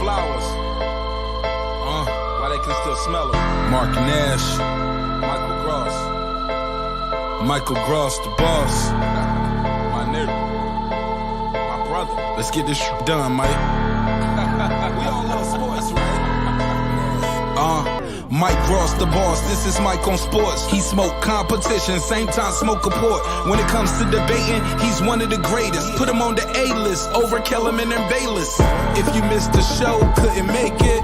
flowers. Why they can still smell them. Mark Nash. Michael Gross, the boss. My nigga. My brother. Let's get this shit done, Mike. We all love sports, right? Mike Gross, the boss. This is Mike on sports. He smoke competition, same time smoke a port. When it comes to debating, he's one of the greatest. Put him on the A-list over Kellerman and Bayless. If you missed the show, couldn't make it,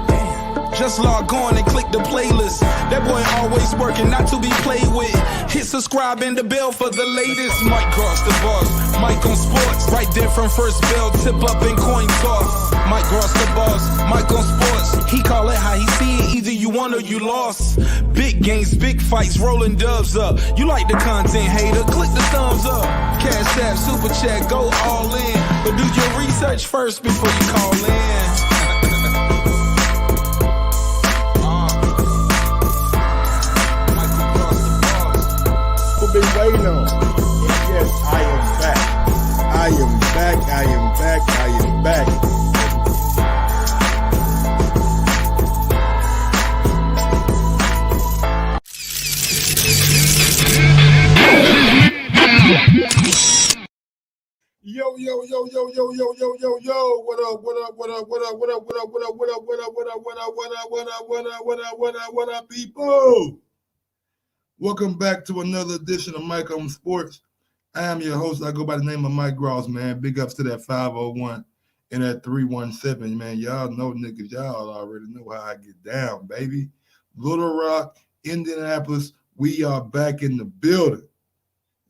just log on and click the playlist. That boy always working, not to be played with. Hit subscribe and the bell for the latest. Mike Gross, the boss. Mike on sports. Right there from first bell, tip up and coin toss. Mike Gross, the boss. Mike on sports. He call it how he see it. Either you won or you lost. Big games, big fights, rolling dubs up. You like the content, hater? Click the thumbs up. Cashapp, super chat, go all in. But do your research first before you call in. Been waiting on. Yes, I am back. I am back. I am back. I am back. Yo. What up? What up, people? Welcome back to another edition of Mike on Sports. I am your host. I go by the name of Mike Gross, man. Big ups to that 501 and that 317, man. Y'all know, niggas, y'all already know how I get down, baby. Little Rock, Indianapolis, we are back in the building.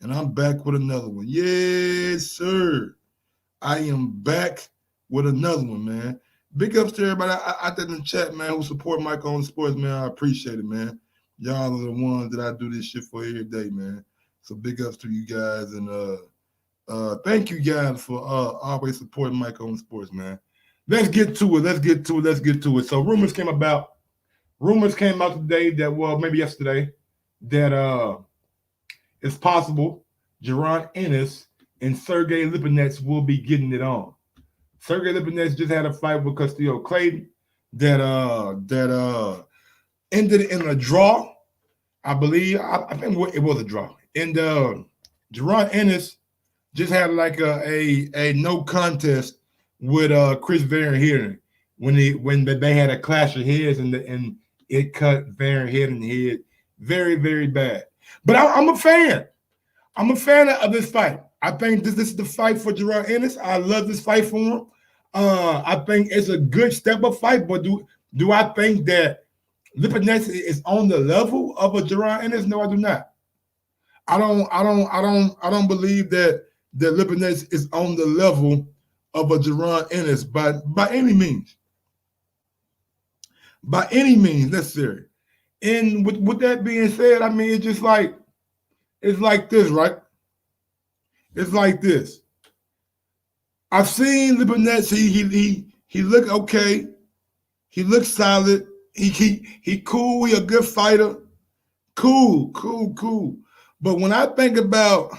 And I'm back with another one. Yes, sir. I am back with another one, man. Big ups to everybody out there in the chat, man, who support Mike on Sports, man. I appreciate it, man. Y'all are the ones that I do this shit for every day, man. So big ups to you guys, and thank you guys for always supporting Mike on Sports, man. Let's get to it. So rumors came out today that, well, maybe yesterday, that it's possible Jaron Ennis and Sergey Lipinets will be getting it on. Sergey Lipinets just had a fight with Castillo Clayton that ended in a draw, I believe. I think it was a draw. And Jaron Ennis just had like a no contest with Chris Van Heerden when they had a clash of heads and it cut Van Heerden head very, very bad. But I'm a fan. I'm a fan of this fight. I think this is the fight for Jaron Ennis. I love this fight for him. I think it's a good step-up fight, but do I think that Lipinets is on the level of a Jaron Ennis? No, I do not. I don't believe that Lipinets is on the level of a Jaron Ennis by any means. By any means necessary. And with that being said, I mean, it's like this, right? It's like this. I've seen Lipinets. He look okay. He looks solid. He cool. He a good fighter. Cool. But when I think about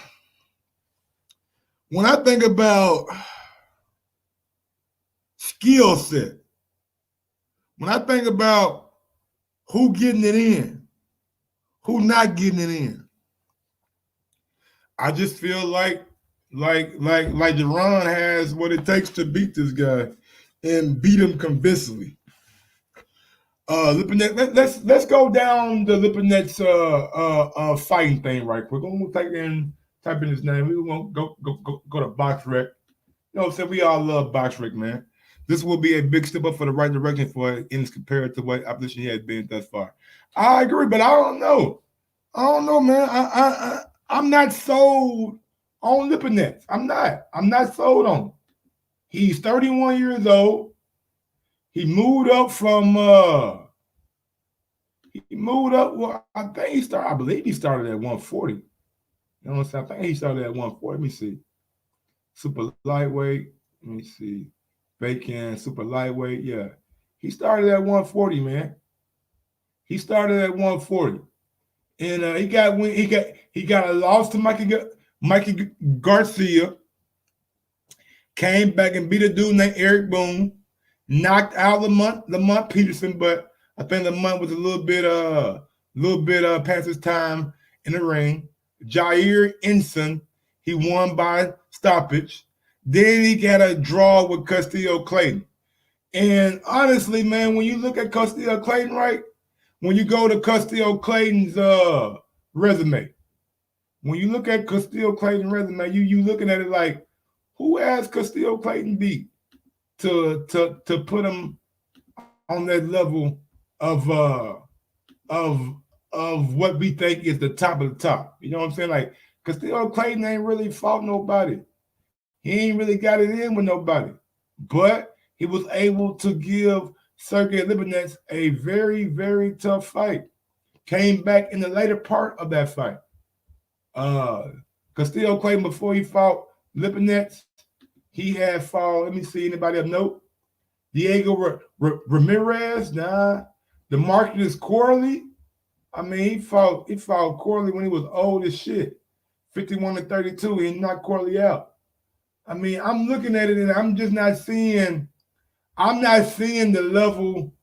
skill set, when I think about who getting it in, who not getting it in, I just feel like Jaron has what it takes to beat this guy and beat him convincingly. Lipinets, let's go down the Lipinets fighting thing right quick. I'm gonna type in his name. We won't go to Box Rec. You know what I'm saying? We all love Box Rec, man. This will be a big step up for the right direction for Ennis compared to what opposition he has been thus far. I agree, but I don't know. Man. I'm not sold on Lipinets. I'm not sold on him. He's 31 years old. He moved up from well, I believe he started at 140. You know what I'm saying? I think he started at 140. Let me see. Super lightweight. Let me see. Bacon, super lightweight. Yeah. He started at 140, man. He started at 140. And he got a loss to Mikey Garcia. Came back and beat a dude named Eric Boone. knocked out Lamont Peterson, but I think Lamont was a little bit past his time in the ring. Jaron Ennis, he won by stoppage. Then he got a draw with Castillo Clayton. And honestly, man, when you look at Castillo Clayton, right? When you go to Castillo Clayton's resume, when you look at Castillo Clayton's resume, you looking at it like, who has Castillo Clayton beat to put him on that level of what we think is the top of the top? You know what I'm saying? Like, Castillo Clayton ain't really fought nobody. He ain't really got it in with nobody. But he was able to give Sergey Lipinets a very, very tough fight. Came back in the later part of that fight. Castillo Clayton, before he fought Lipinets, he had fought, let me see, anybody of note? Diego Ramirez, nah. DeMarcus Corley. I mean, he fought Corley when he was old as shit. 51-32, he knocked Corley out. I mean, I'm looking at it and I'm just not seeing the level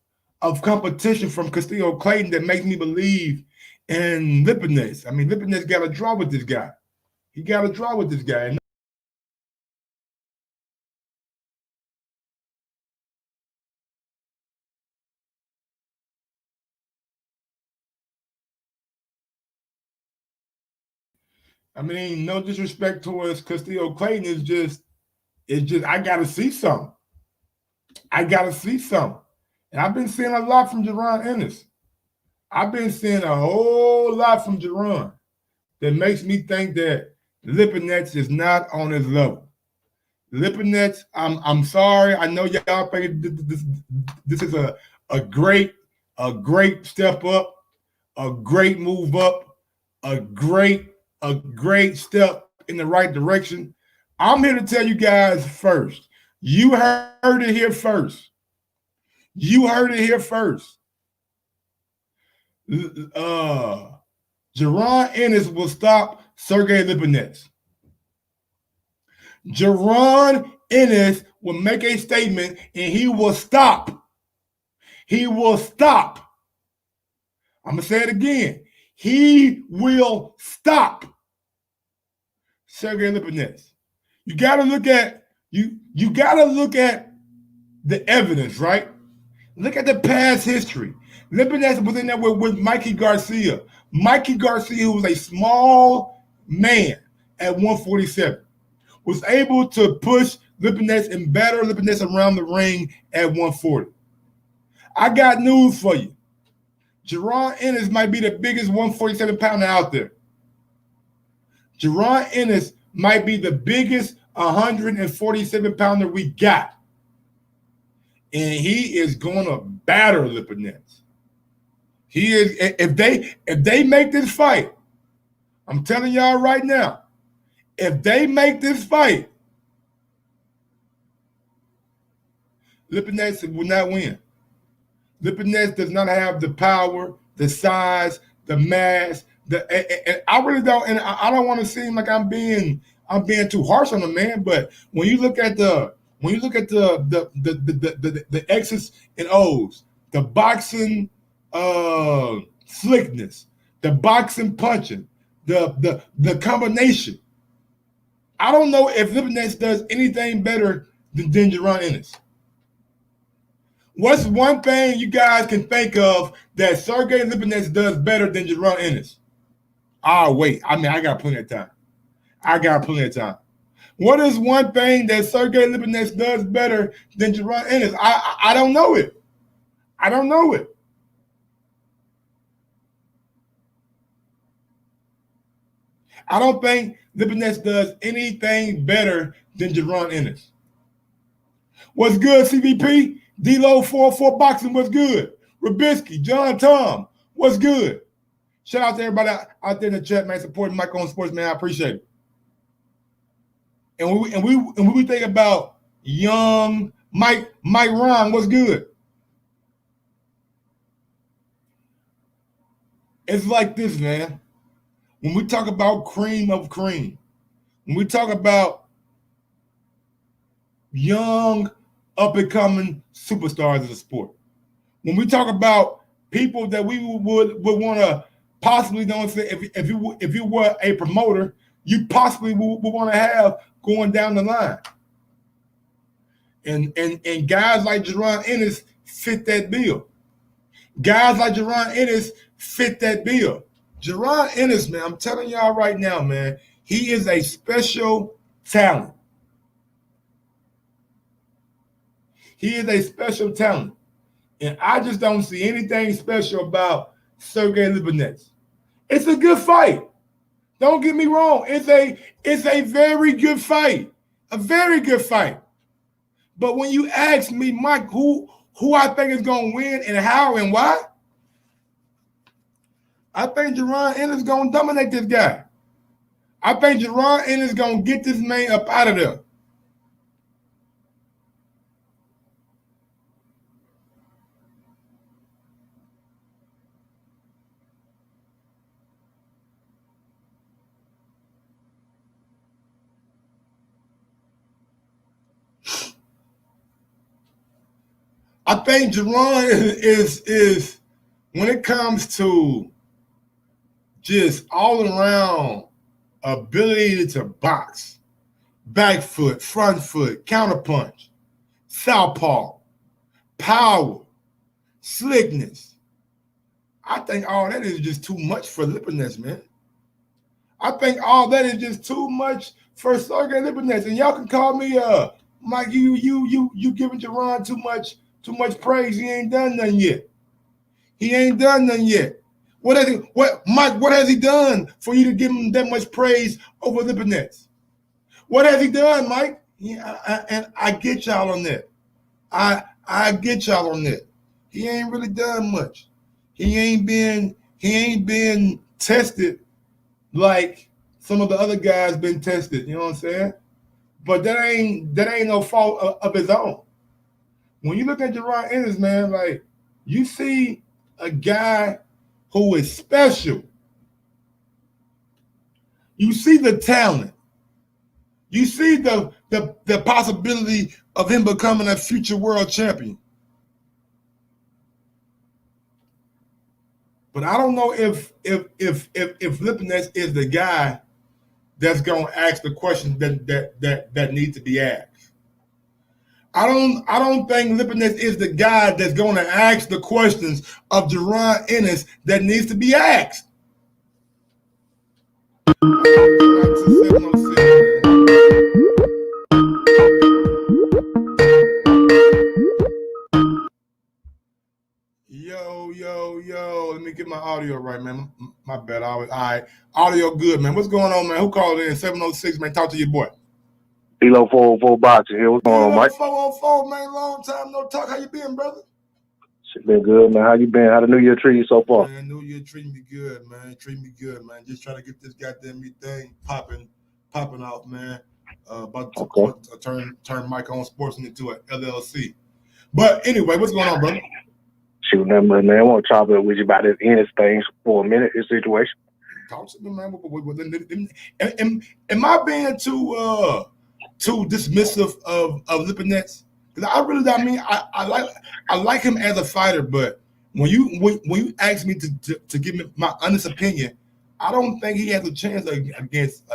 of competition from Castillo Clayton that makes me believe in Lipinets. I mean, Lipinets got a draw with this guy. He got a draw with this guy. I mean, no disrespect towards Castillo Clayton, it's just I gotta see something. And I've been seeing a lot from Jaron Ennis. I've been seeing a whole lot from Jaron that makes me think that Lipinets is not on his level. Lipinets, I'm sorry. I know y'all think this is a great step up, a great move up, a great step in the right direction. I'm here to tell you guys first. You heard it here first. Jaron Ennis will stop Sergey Lipinets. Jaron Ennis will make a statement and he will stop. I'm going to say it again. He will stop Sergey Lipinets. You got to look at the evidence, right? Look at the past history. Lipinets was in there with Mikey Garcia. Mikey Garcia, who was a small man at 147, was able to push Lipinets and batter Lipinets around the ring at 140. I got news for you. Jaron Ennis might be the biggest 147 pounder out there. Jaron Ennis might be the biggest 147 pounder we got. And he is going to batter Lipinets. He is, if they make this fight, I'm telling y'all right now, if they make this fight, Lipinets will not win. Lipinets does not have the power, the size, the mass. And I really don't. And I don't want to seem like I'm being too harsh on the man. But when you look at the X's and O's, the boxing slickness, the boxing punching, the combination, I don't know if Lipinets does anything better than Jaron Ennis. What's one thing you guys can think of that Sergey Lipinets does better than Jaron Ennis? Wait. I mean, I got plenty of time. What is one thing that Sergey Lipinets does better than Jaron Ennis? I don't know it. I don't think Lipinets does anything better than Jaron Ennis. What's good, CVP? D-Lo 404 Boxing, what's good? Rabisky, John Tom, what's good? Shout out to everybody out there in the chat, man, supporting Mike on Sports, man. I appreciate it. And when we think about young Mike Ron, what's good? It's like this, man. When we talk about cream of cream, when we talk about young up-and-coming superstars of the sport. When we talk about people that we would want to possibly, don't say, if you were a promoter, you possibly would want to have going down the line. And guys like Jaron Ennis fit that bill. Guys like Jaron Ennis fit that bill. Jaron Ennis, man, I'm telling y'all right now, man, he is a special talent. He is a special talent. And I just don't see anything special about Sergey Lipinets. It's a good fight. Don't get me wrong. It's a very good fight. A very good fight. But when you ask me, Mike, who I think is going to win and how and why, I think Jaron Ennis is going to dominate this guy. I think Jaron Ennis is going to get this man up out of there. I think Jaron is when it comes to just all around ability to box, back foot, front foot, counterpunch, southpaw, power, slickness. I think all that is just too much for Lipinets, man. I think all that is just too much for Sergey Lipinets. And y'all can call me Mike, you giving Jaron too much praise. He ain't done nothing yet. He ain't done nothing yet. Mike, what has he done for you to give him that much praise over Lipinets? What has he done, Mike? And I get y'all on that. I get y'all on that. He ain't really done much. He ain't been tested like some of the other guys been tested. You know what I'm saying? But that ain't no fault of his own. When you look at Jaron Ennis, man, like you see a guy who is special. You see the talent. You see the possibility of him becoming a future world champion. But I don't know if Lipinets is the guy that's gonna ask the questions that need to be asked. I don't think Lipinets is the guy that's gonna ask the questions of Jaron Ennis that needs to be asked. Yo, let me get my audio right, man. My bad. All right. Audio good, man. What's going on, man? Who called in? 706, man. Talk to your boy. Elo 404 boxing here. What's going on, Mike? 404, man. Long time no talk. How you been, brother? Shit been good, man. How you been? How the New Year treat you so far? Man, New Year treating me good, man. Treating me good, man. Just trying to get this goddamn thing popping off, man. About to turn Mike on Sports into an LLC. But anyway, what's going on, brother? Shoot, man. I want to talk with you about this Ennis thing for a minute, this situation. Talk to me, man. Am I being too dismissive of Lipinets? Because I like him as a fighter, but when you ask me to give me my honest opinion, I don't think he has a chance against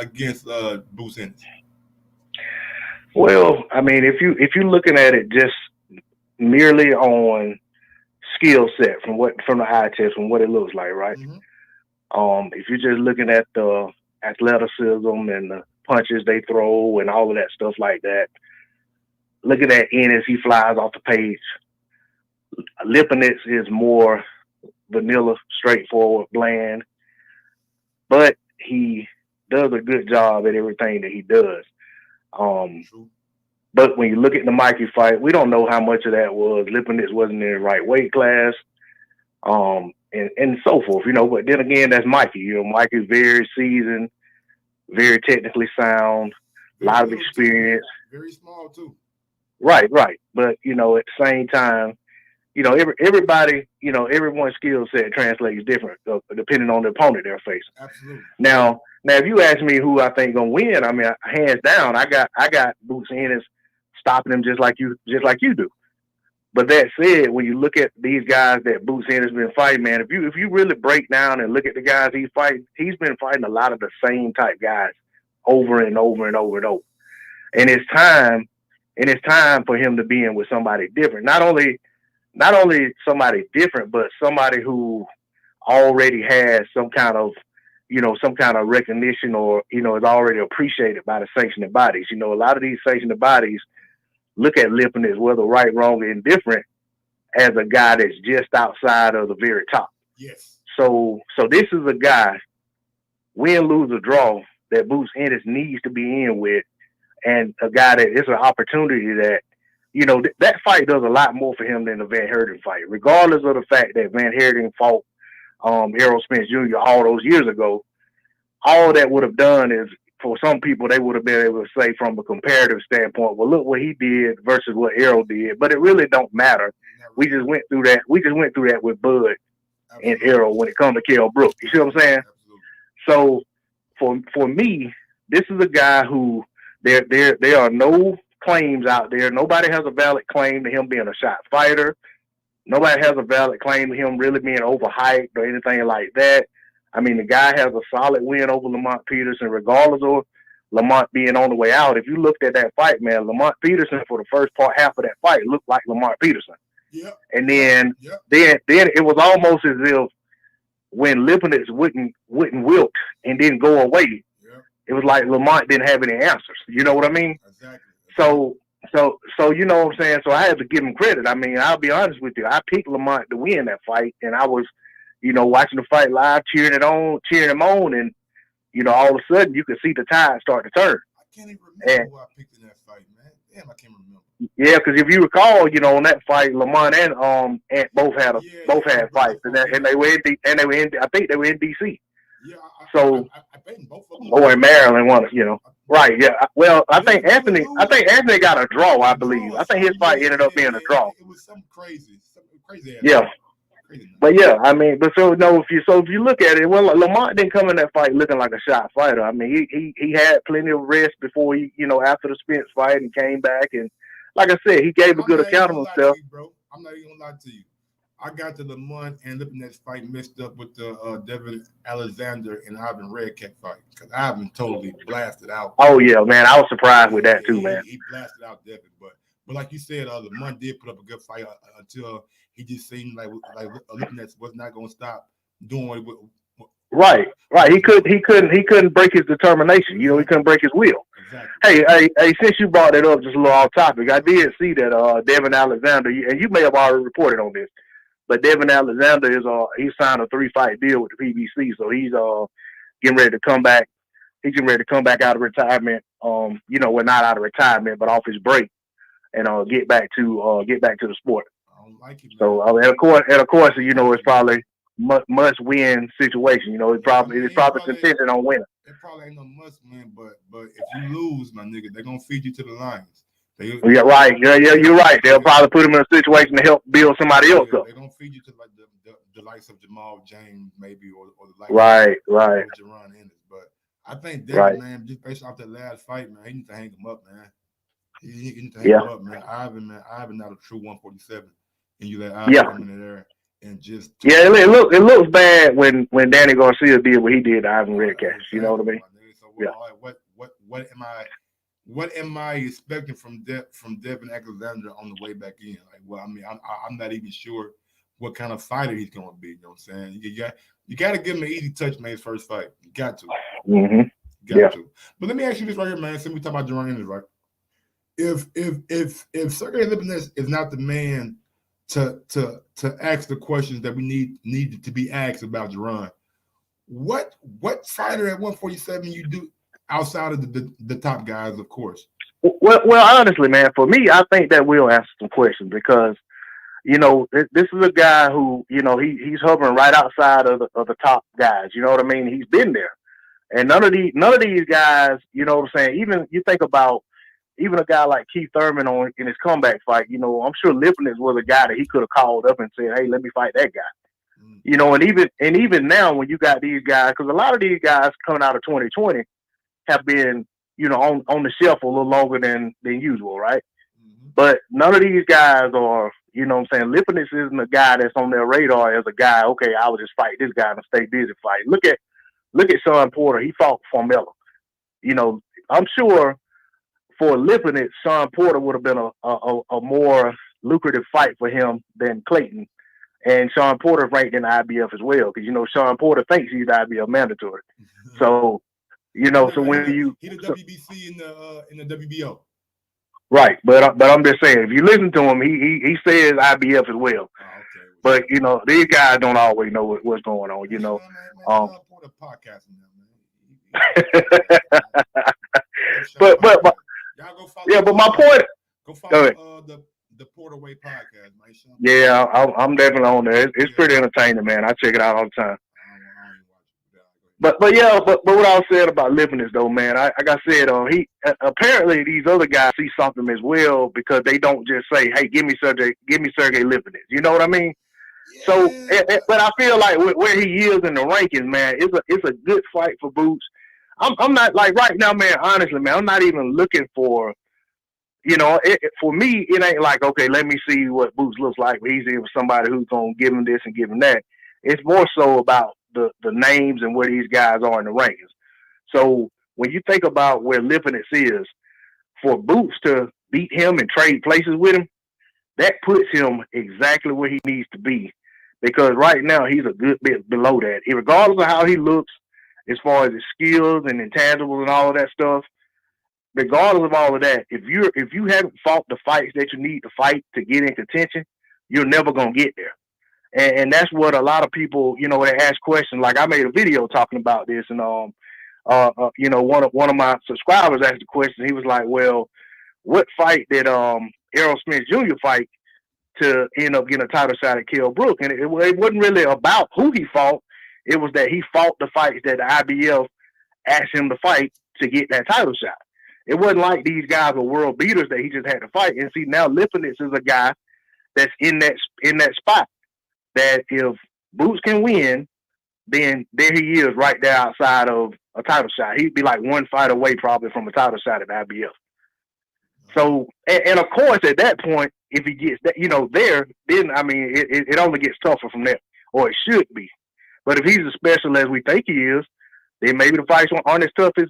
Bruce Ennis. Well, I mean, if you're looking at it just merely on skill set from the eye test, from what it looks like, right? Mm-hmm. If you're just looking at the athleticism and the punches they throw and all of that stuff like that, looking at Ennis, he flies off the page. Lipinets is more vanilla, straightforward, bland, but he does a good job at everything that he does. But when you look at the Mikey fight, we don't know how much of that was Lipinets wasn't in the right weight class, and so forth, you know. But then again, that's Mikey. You know, Mikey's very seasoned, very technically sound, a lot of experience. Very small too. Right. But you know, at the same time, you know, everybody, you know, everyone's skill set translates different depending on the opponent they're facing. Absolutely. Now, if you ask me who I think gonna win, I mean, hands down, I got Boots Ennis stopping him just like you do. But that said, when you look at these guys that Boots Ennis has been fighting, man, if you really break down and look at the guys he's fighting, he's been fighting a lot of the same type guys over and over and over and over. And it's time for him to be in with somebody different. Not only somebody different, but somebody who already has some kind of recognition, or, is already appreciated by the sanctioning bodies. A lot of these sanctioning bodies look at Lipinets, whether right, wrong, or indifferent, as a guy that's just outside of the very top. Yes. So this is a guy, win, lose, or draw, that Boots Ennis needs to be in with, and a guy that it's an opportunity that, that fight does a lot more for him than the Van Herten fight, regardless of the fact that Van Herten fought Errol Spence Jr. all those years ago. All that would have done is, for some people, they would have been able to say from a comparative standpoint, well, look what he did versus what Errol did. But it really don't matter. We just went through that. We just went through that with Bud and Errol when it comes to Kell Brook. You see what I'm saying? Absolutely. So for me, this is a guy who there are no claims out there. Nobody has a valid claim to him being a shot fighter. Nobody has a valid claim to him really being overhyped or anything like that. I mean, the guy has a solid win over Lamont Peterson, regardless of Lamont being on the way out. If you looked at that fight, man, Lamont Peterson for the first half of that fight looked like Lamont Peterson. Yep. And then it was almost as if when Lipinets wouldn't wilt and didn't go away, it was like Lamont didn't have any answers. You know what I mean? Exactly. So you know what I'm saying? So I had to give him credit. I mean, I'll be honest with you. I picked Lamont to win that fight, and I was, watching the fight live, cheering him on, and, all of a sudden you could see the tide start to turn. I can't even remember who I picked in that fight, man. Damn, I can't remember. Yeah, because if you recall, on that fight, Lamont and Ant both had fights, and they were in I think they were in DC. Yeah. I think both of them. Or in Maryland, Right, yeah. Well, I think Anthony got a draw, I believe. I think his fight ended up being a draw. It was something crazy. Yeah. But yeah, I mean, if you look at it, well, Lamont didn't come in that fight looking like a shot fighter. I mean, he had plenty of rest before after the Spence fight, and came back, and like I said, he gave a good account of himself. I'm not even gonna lie to you. I got the Lamont and Lipinets fight mixed up with the Devin Alexander and Ivan Redcat fight, because Ivan totally blasted out. Oh yeah, man, I was surprised with that too, man. He blasted out Devin, but like you said, Lamont did put up a good fight until he just seemed like Lipinets was not going to stop doing what. Right. He couldn't break his determination. He couldn't break his will. Exactly. Hey, since you brought it up, just a little off topic, I did see that Devin Alexander, and you may have already reported on this, but Devin Alexander he signed a 3-fight deal with the PBC, so he's getting ready to come back. He's getting ready to come back out of retirement. Well, not out of retirement, but off his break, and get back to the sport. I don't like it, man. So and of course, it's probably must win situation. It's probably contingent on winning. It probably ain't no must win, but if you lose, my nigga, they're gonna feed you to the lions. Yeah, right. Yeah, you're right. They'll probably put him in a situation to help build somebody else up. They're gonna feed you to like the likes of Jamal James, maybe, or the likes of Jaron Ennis. But I think Devin, man, just based off that last fight, man, he needs to hang him up, man. He needs to hang him up, man. Ivan not a true 147, and you let Ivan come in there and just it looks bad when Danny Garcia did what he did to Ivan Redcat. You know what I mean? So what am I expecting from Devin Alexander on the way back in? Like, well, I mean, I'm not even sure what kind of fighter he's going to be. You know what I'm saying? You got to give him an easy touch, man. His first fight, you got to. Mm-hmm. Got to. But let me ask you this right here, man. Since we talk about Jaron Ennis, right? If Sergey Lipinets is not the man to ask the questions that we need to be asked about Jaron, what fighter at 147 you do outside of the top guys, of course? Well, honestly, man, for me, I think that we'll answer some questions, because this is a guy who he's hovering right outside of the top guys. You know what I mean? He's been there, and none of these guys. You know what I'm saying? Even you think about a guy like Keith Thurman in his comeback fight. I'm sure Lipinets was a guy that he could have called up and said, "Hey, let me fight that guy." And even now, when you got these guys, because a lot of these guys coming out of 2020 have been, on the shelf a little longer than usual, right? But none of these guys are, you know what I'm saying? Lipinets isn't a guy that's on their radar as a guy, okay, I would just fight this guy and stay busy fighting. Look at Sean Porter. He fought Formella. You know, I'm sure for Lipinets, Sean Porter would have been a more lucrative fight for him than Clayton. And Sean Porter's ranked in the IBF as well, because, you know, Sean Porter thinks he's IBF mandatory. So, you know, so when you... He the WBC in the WBO. Right, but I'm just saying, if you listen to him, he says IBF as well. Oh, okay. But, you know, these guys don't always know what's going on, you know. But y'all go follow, yeah, but my point. Go follow the Porter Way podcast, man. Yeah, I'm definitely on there. It's pretty entertaining, man. I check it out all the time. But what I was saying about Lipinets though, man, like I said, he apparently these other guys see something as well, because they don't just say, "Hey, give me Sergey Lipinets." You know what I mean? Yeah. So, but I feel like where he is in the rankings, man, it's a good fight for Boots. I'm not like right now, man. Honestly, man, I'm not even looking for, you know, for me, it ain't like, okay, let me see what Boots looks like. He's in with somebody who's gonna give him this and give him that. It's more so about the names and where these guys are in the rankings. So when you think about where Lipinets is, for Boots to beat him and trade places with him, that puts him exactly where he needs to be. Because right now he's a good bit below that. Regardless of how he looks, as far as his skills and intangibles and all of that stuff, regardless of all of that, if you haven't fought the fights that you need to fight to get in contention, you're never gonna get there. And that's what a lot of people, you know, they ask questions. Like I made a video talking about this, and you know, one of my subscribers asked the question. He was like, "Well, what fight did Errol Smith Jr. fight to end up getting a title shot at Kell Brook?" And it wasn't really about who he fought. It was that he fought the fights that the IBF asked him to fight to get that title shot. It wasn't like these guys were world beaters that he just had to fight. And see, now Lipinets is a guy that's in that spot. That if Boots can win, then there he is right there outside of a title shot. He'd be like one fight away probably from a title shot at IBF. So, and of course, at that point, if he gets that, you know, there, then, I mean, it only gets tougher from there, or it should be. But if he's as special as we think he is, then maybe the fights aren't as tough as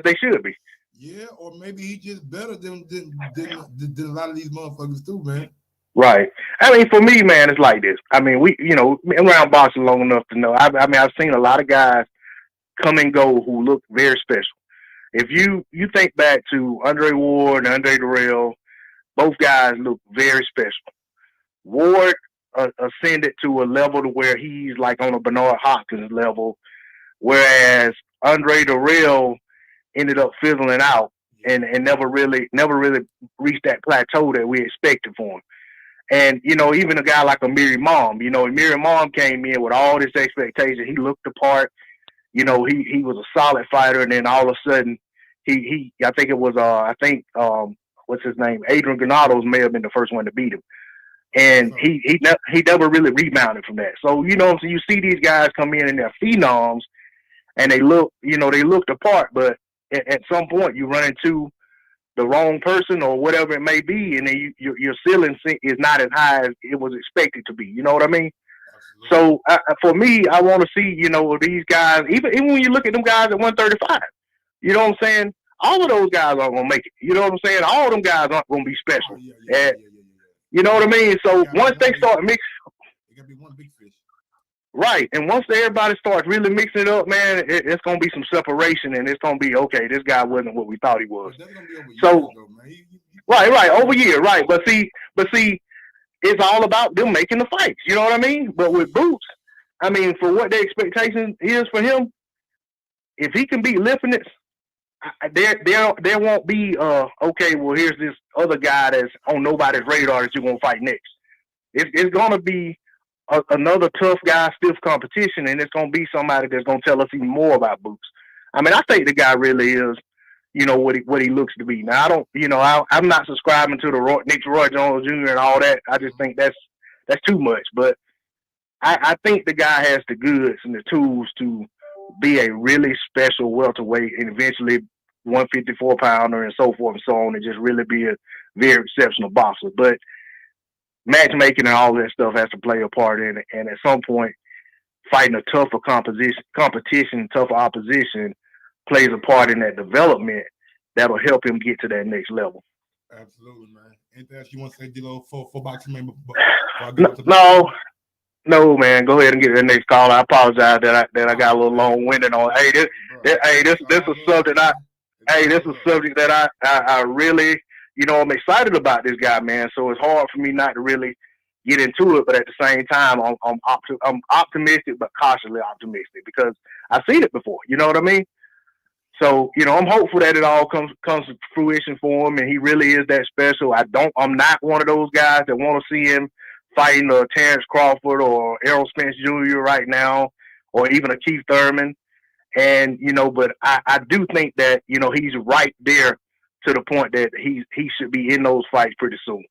they should be. Yeah, or maybe he's just better than a lot of these motherfuckers too, man. Right. I mean, for me, man, it's like this. I mean, we, you know, around boxing long enough to know. I mean, I've seen a lot of guys come and go who look very special. If you think back to Andre Ward and Andre Durrell, both guys look very special. Ward ascended to a level to where he's like on a Bernard Hopkins level, whereas Andre Durrell ended up fizzling out and never really reached that plateau that we expected for him. And, you know, even a guy like Amir Imam, you know, Amir Imam came in with all this expectation. He looked the part. You know, he was a solid fighter, and then all of a sudden, I think it was what's his name? Adrian Granados may have been the first one to beat him, and he never really rebounded from that. So, you know, so you see these guys come in and they're phenoms, and they look the part, but at some point you run into the wrong person or whatever it may be, and then your ceiling is not as high as it was expected to be. You know what I mean? Absolutely. So for me, I want to see, you know, these guys, even when you look at them guys at 135, you know what I'm saying? All of those guys aren't going to make it. You know what I'm saying? All of them guys aren't going to be special. Yeah. You know what I mean? So once they start mixing, it got to be one big fish. Right. And once everybody starts really mixing it up, man, it's going to be some separation, and it's going to be, okay, this guy wasn't what we thought he was. That's gonna be over so, years, though, man. Right, over years, right. But see, it's all about them making the fights. You know what I mean? But with Boots, I mean, for what the expectation is for him, if he can beat Lipinets, there won't be, okay, well, here's this other guy that's on nobody's radar that you're going to fight next. It's going to be another tough guy, stiff competition, and it's going to be somebody that's going to tell us even more about Boots. I mean, I think the guy really is, you know, what he looks to be. Now, I don't, you know, I'm not subscribing to the Nick Roy Jones Jr. and all that. I just think that's too much. But I think the guy has the goods and the tools to be a really special welterweight and eventually 154 pounder and so forth and so on, and just really be a very exceptional boxer. But matchmaking and all that stuff has to play a part in it. And at some point, fighting a tougher competition, tougher opposition plays a part in that development that'll help him get to that next level. Absolutely, man. Anything else you want to say, D-Lo, for boxing, man? No, man. Go ahead and get the next call. I apologize that I got a little long-winded on. Hey, this is something that I really, I'm excited about this guy, man. So it's hard for me not to really get into it, but at the same time, I'm optimistic, but cautiously optimistic because I've seen it before. You know what I mean? So, I'm hopeful that it all comes to fruition for him, and he really is that special. I'm not one of those guys that want to see him fighting Terrence Crawford or Errol Spence Jr. right now, or even a Keith Thurman. And, but I do think that, he's right there to the point that he should be in those fights pretty soon.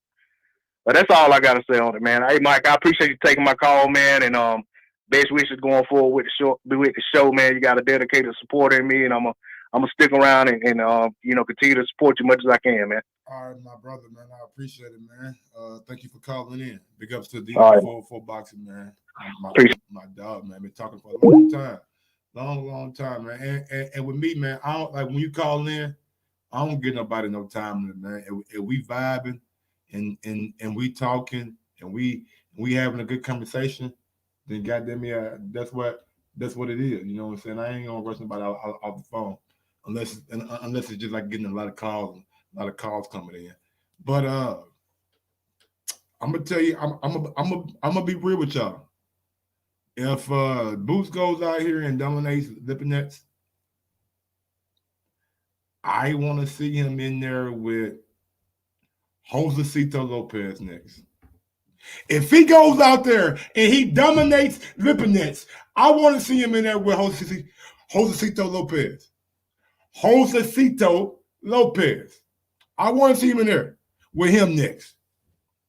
But that's all I got to say on it, man. Hey, Mike, I appreciate you taking my call, man, and best wishes going forward with the show, man. You got a dedicated supporter in me, and I'm gonna stick around and continue to support you much as I can, man. All right, my brother, man. I appreciate it, man. Thank you for calling in. Big ups to the for boxing, man. My dog, man. Been talking for a long time. Long time, man. And with me, man, I don't like when you call in, I don't get nobody no time limit, man. If we vibing and we talking and we having a good conversation, then goddamn yeah, that's what it is. You know what I'm saying? I ain't gonna rush nobody off the phone unless it's just like getting a lot of calls coming in. But I'm gonna tell you, I'm gonna be real with y'all. If Boots goes out here and dominates Lipinets, I want to see him in there with Josecito Lopez next. If he goes out there and he dominates Lipinets, I want to see him in there with Josecito Lopez. Josecito Lopez. I want to see him in there with him next.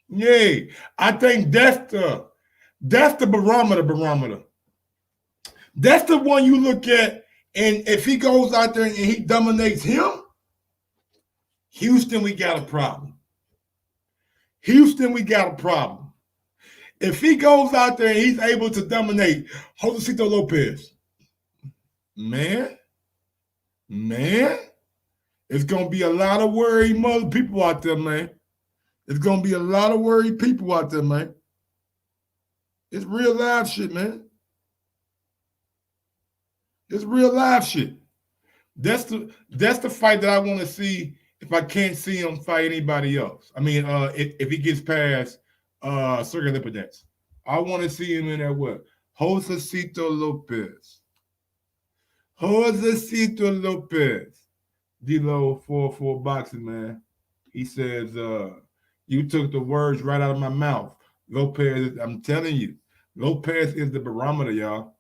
Yay. I think that's the barometer. That's the one you look at, and if he goes out there and he dominates him, Houston, we got a problem. If he goes out there and he's able to dominate Josecito Lopez, man, it's going to be a lot of worried mother people out there, man. It's going to be a lot of worried people out there, man. It's real live shit, man. It's real live shit. That's the fight that I want to see if I can't see him fight anybody else. I mean, if he gets past Sergey Lipinets. I want to see him in there with Josecito Lopez. D-Lo for boxing, man. He says, you took the words right out of my mouth. Lopez, I'm telling you, Lopez is the barometer, y'all.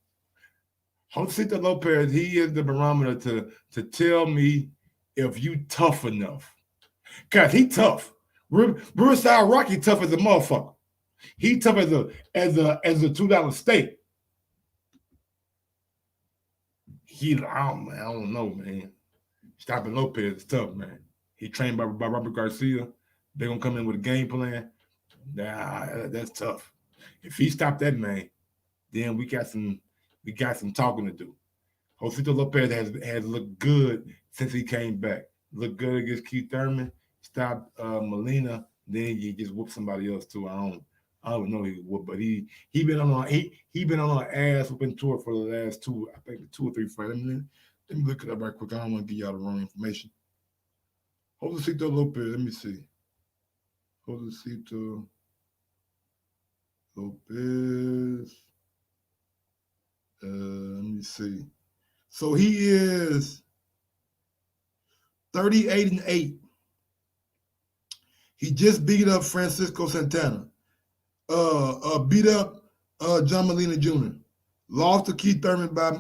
Josecito Lopez, he is the barometer to tell me if you tough enough. Because he tough. Riverside Rocky tough as a motherfucker. He tough as a $2 steak. I don't know, man. Stopping Lopez is tough, man. He trained by Robert Garcia. They're gonna come in with a game plan. Nah, that's tough. If he stopped that man, then we got some talking to do. Josecito Lopez has looked good since he came back. Looked good against Keith Thurman. Stopped Molina. Then he just whooped somebody else too. I don't know he would, but he been on an ass whooping tour for the last 2 or 3 fights. Let me look it up right quick. I don't want to give y'all the wrong information. Josecito Lopez. Let me see. Josecito Lopez. Let me see. So he is 38-8. He just beat up Francisco Santana. Beat up John Molina Jr. Lost to Keith Thurman by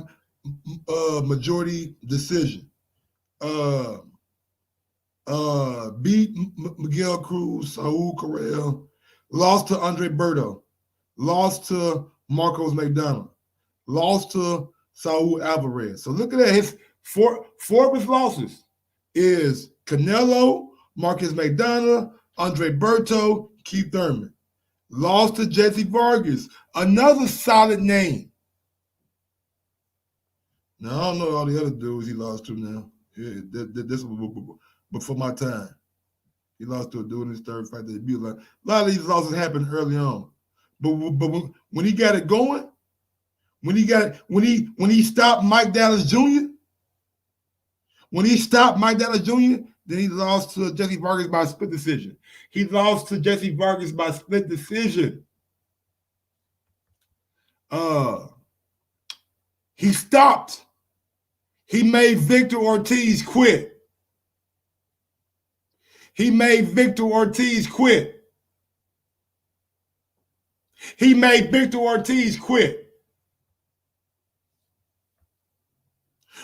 majority decision. Beat Miguel Cruz, Saul Correa. Lost to Andre Berto. Lost to Marcos McDonald. Lost to Saul Alvarez. So look at that. His four of his losses is Canelo, Marcus McDonough, Andre Berto, Keith Thurman. Lost to Jesse Vargas, another solid name. Now, I don't know all the other dudes he lost to now. Yeah, this was before my time. He lost to a dude in his third fight. A lot of these losses happened early on. But when he got it going, when he stopped Mike Dallas Jr., then he lost to Jesse Vargas by split decision. He lost to Jesse Vargas by split decision. He stopped. He made Victor Ortiz quit. He made Victor Ortiz quit.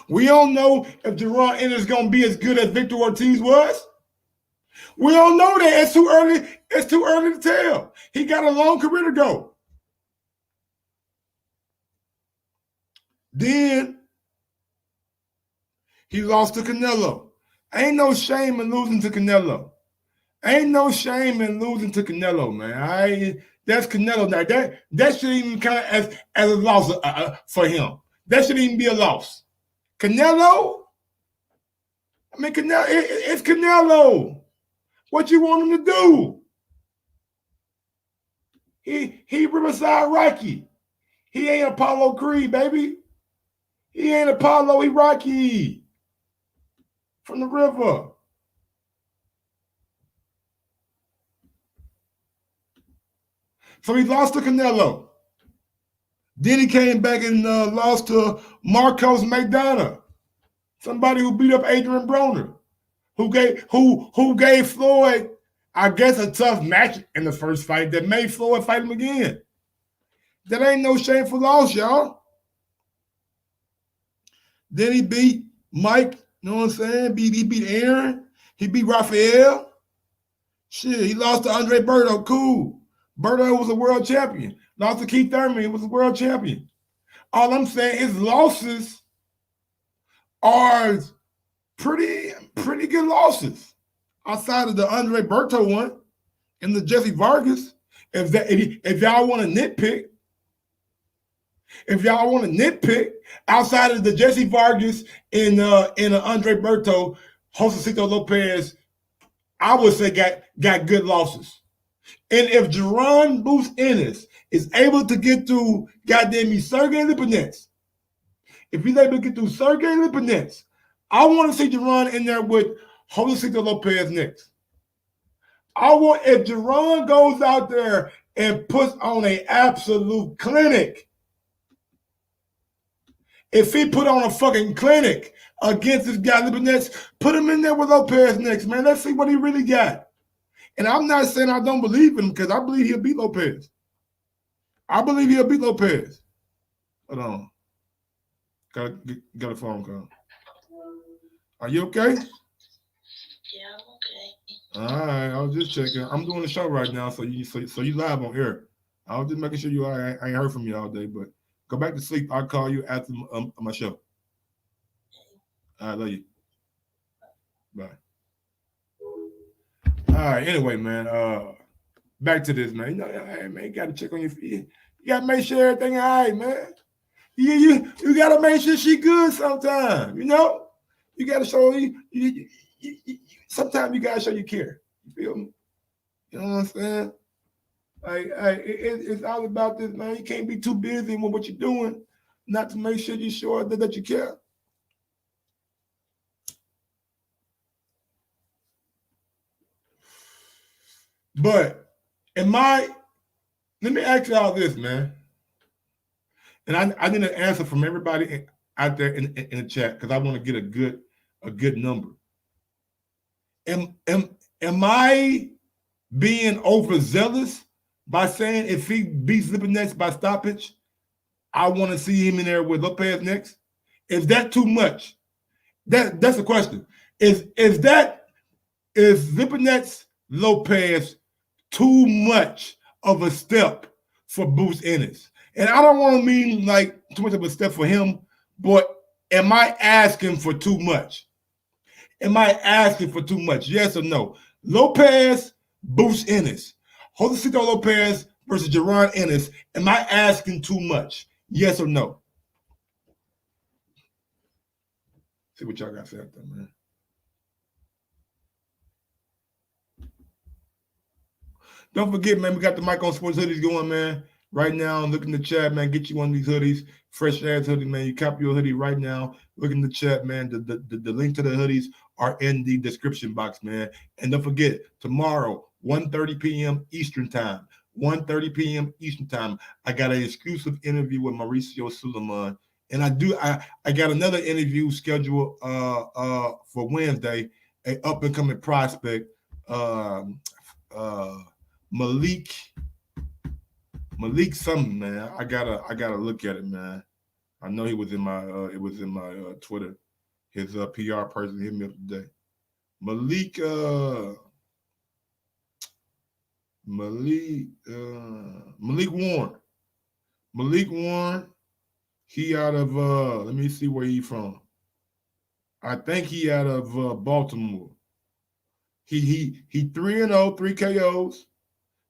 We don't know if Jaron Ennis is going to be as good as Victor Ortiz was. We don't know that. It's too early. It's too early to tell. He got a long career to go. Then he lost to Canelo. Ain't no shame in losing to Canelo. Man. That's Canelo. Now that shouldn't even count as a loss for him. That shouldn't even be a loss. Canelo? It's Canelo. What you want him to do? He Riverside Rocky. He ain't Apollo Creed, baby. He ain't Apollo, he Rocky. From the river. So he lost to Canelo. Then he came back and lost to Marcos McDonough, somebody who beat up Adrian Broner, who gave Floyd, I guess, a tough match in the first fight that made Floyd fight him again. That ain't no shameful loss, y'all. Then he beat Mike, you know what I'm saying? He beat Aaron. He beat Rafael. Shit, he lost to Andre Berto. Cool. Berto was a world champion. Lost to Keith Thurman. He was a world champion. All I'm saying is losses are pretty good losses. Outside of the Andre Berto one and the Jesse Vargas. If y'all want to nitpick, outside of the Jesse Vargas and Andre Berto, Josecito Lopez, I would say got good losses. And if Jaron Ennis is able to get through goddamn me Sergey Lipinets, if he's able to get through Sergey Lipinets, I want to see Jaron in there with Josecito Lopez next. If Jaron goes out there and puts on an absolute clinic, if he put on a fucking clinic against this guy Lipinets, put him in there with Lopez next, man. Let's see what he really got. And I'm not saying I don't believe in him because I believe he'll beat Lopez. Hold on. Got a phone call. Are you okay? Yeah, I'm okay. All right, I was just checking. I'm doing the show right now, so you live on air. I was just making sure you. I ain't heard from you all day, but go back to sleep. I'll call you after my show. I love you. Bye. All right. Anyway, man. Back to this, man. You know, hey, man, you gotta check on your feet. You gotta make sure everything all right, man. You gotta make sure she good sometime. You know, you gotta show you sometimes you gotta show you care. You feel me? You know what I'm saying? It's all about this, man. You can't be too busy with what you're doing, not to make sure you're sure that you care. But let me ask y'all this, man. And I need an answer from everybody out there in the chat because I want to get a good number. Am I being overzealous by saying if he beats Lipinets by stoppage, I want to see him in there with Lopez next? Is that too much? That's the question. Is Lipinets Lopez too much of a step for Bruce Ennis? And I don't want to mean like too much of a step for him, but am I asking for too much? Am I asking for too much? Yes or no? Lopez, Boost Ennis. Josecito Lopez versus Jaron Ennis. Am I asking too much? Yes or no? See what y'all got to say out there, man. Don't forget, man, we got the Mike on Sports hoodies going, man. Right now, look in the chat, man. Get you one of these hoodies. Fresh ass hoodie, man. You copy your hoodie right now. Look in the chat, man. The link to the hoodies are in the description box, man. And don't forget, tomorrow, 1:30 p.m. Eastern time. 1:30 p.m. Eastern time. I got an exclusive interview with Mauricio Suleiman. And I got another interview scheduled for Wednesday, an up-and-coming prospect, Malik something, man. I gotta look at it, man. I know he was in my Twitter. His PR person hit me up today. Malik Warren. Malik Warren. He out of let me see where he from. I think he out of Baltimore. He 3-0, 3 KOs.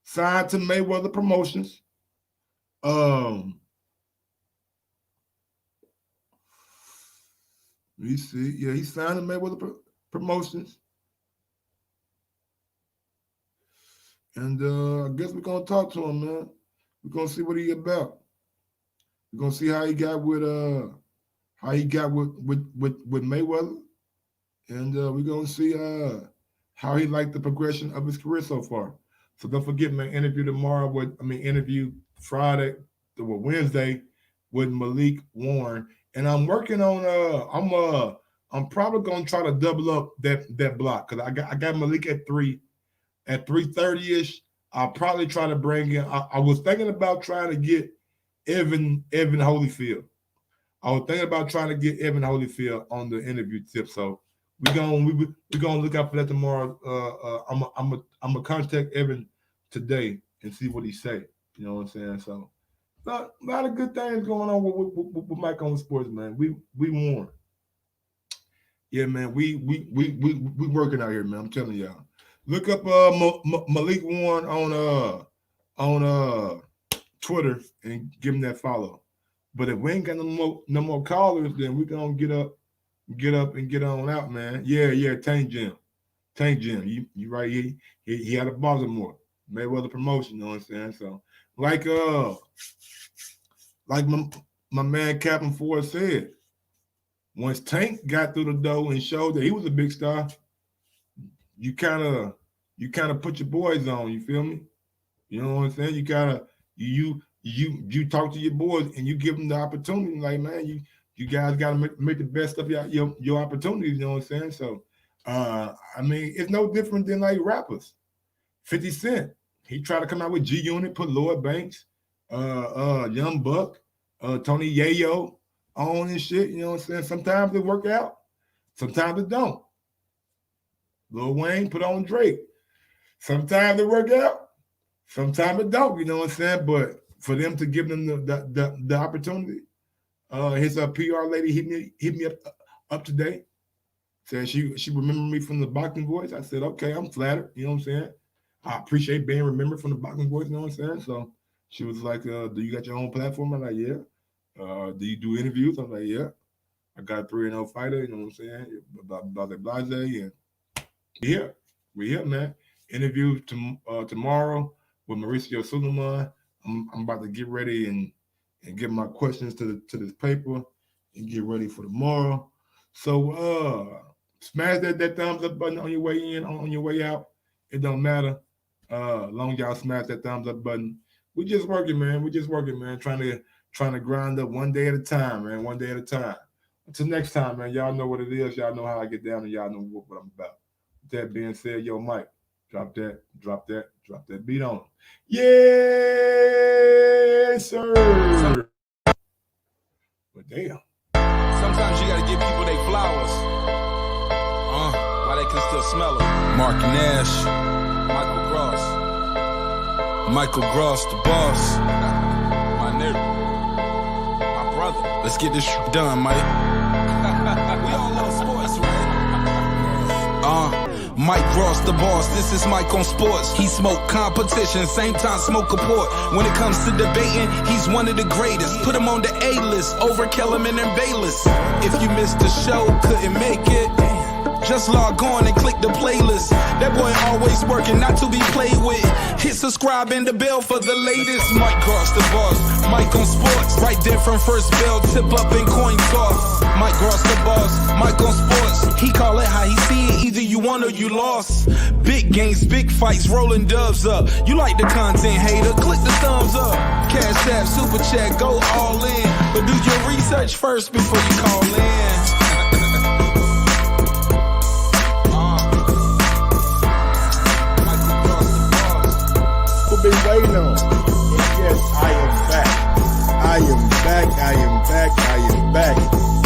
Signed to Mayweather Promotions. Let me see. Yeah, he signed to Mayweather Promotions. And I guess we're gonna talk to him, man. We're gonna see what he about. We're gonna see how he got with Mayweather. And we're gonna see how he liked the progression of his career so far. So don't forget, man, interview Friday or Wednesday with Malik Warren. And I'm working on I'm probably gonna try to double up that block because I got Malik at 3:30-ish. I'll probably try to bring in. I was thinking about trying to get Evan Holyfield. I was thinking about trying to get Evan Holyfield on the interview tip. So we're gonna look out for that tomorrow. I'm gonna contact Evan today and see what he say. You know what I'm saying? So a lot of good things going on with Mike on Sports, man. We won. Yeah, man. We working out here, man. I'm telling y'all. Look up Malik Warren on Twitter and give him that follow. But if we ain't got no more callers, then we gonna get up and get on out, man. Yeah, Tank Jim. You right. He out of Baltimore. Mayweather Promotion, you know what I'm saying? So like my man Captain Ford said, once Tank got through the door and showed that he was a big star, you kind of put your boys on, you feel me? You know what I'm saying? You talk to your boys and you give them the opportunity, like, man, you guys got to make the best of your opportunities, you know what I'm saying? So it's no different than like rappers. 50 Cent, he tried to come out with G Unit, put Lloyd Banks, Young Buck, Tony Yayo on and shit, you know what I'm saying? Sometimes it work out, sometimes it don't. Lil Wayne put on Drake. Sometimes it work out, sometimes it don't, you know what I'm saying? But for them to give them the opportunity, his PR lady hit me up today. Said she remembered me from the boxing voice. I said, okay, I'm flattered, you know what I'm saying? I appreciate being remembered from the boxing voice, you know what I'm saying? So she was like, do you got your own platform? I'm like, yeah. Do you do interviews? I'm like, yeah. I got a 3-0 fighter, you know what I'm saying? Blase, and we're here, man. Interview tomorrow with Mauricio Suleiman. I'm about to get ready and get my questions to this paper and get ready for tomorrow. So smash that thumbs up button on your way in, on your way out. It don't matter. As long as y'all smash that thumbs up button. We just working, man. Trying to grind up one day at a time, man. One day at a time. Until next time, man. Y'all know what it is. Y'all know how I get down, and y'all know what I'm about. With that being said, yo, Mike, drop that beat on. Yes, sir. But damn. Sometimes you gotta give people their flowers. While they can still smell them. Mark Nash, Michael Gross, the boss. My nigga, my brother. Let's get this done, Mike. We all love sports, right? Mike Ross, the boss, this is Mike on sports. He smoke competition, same time smoke a port. When it comes to debating, he's one of the greatest. Put him on the A-list, over Kellerman and Bayless. If you missed the show, couldn't make it, just log on and click the playlist. That boy always working, not to be played with. Hit subscribe and the bell for the latest. Mike Ross, the boss, Mike on sports. Right there from first bell, tip up and coin toss. Mike Ross, the boss, Mike on sports. He call it how he see it, either you won or you lost. Big games, big fights, rolling dubs up. You like the content, hater, click the thumbs up. Cashapp, super chat, go all in. But do your research first before you call in. Been waiting on. And yes, I am back. I am back. I am back. I am back.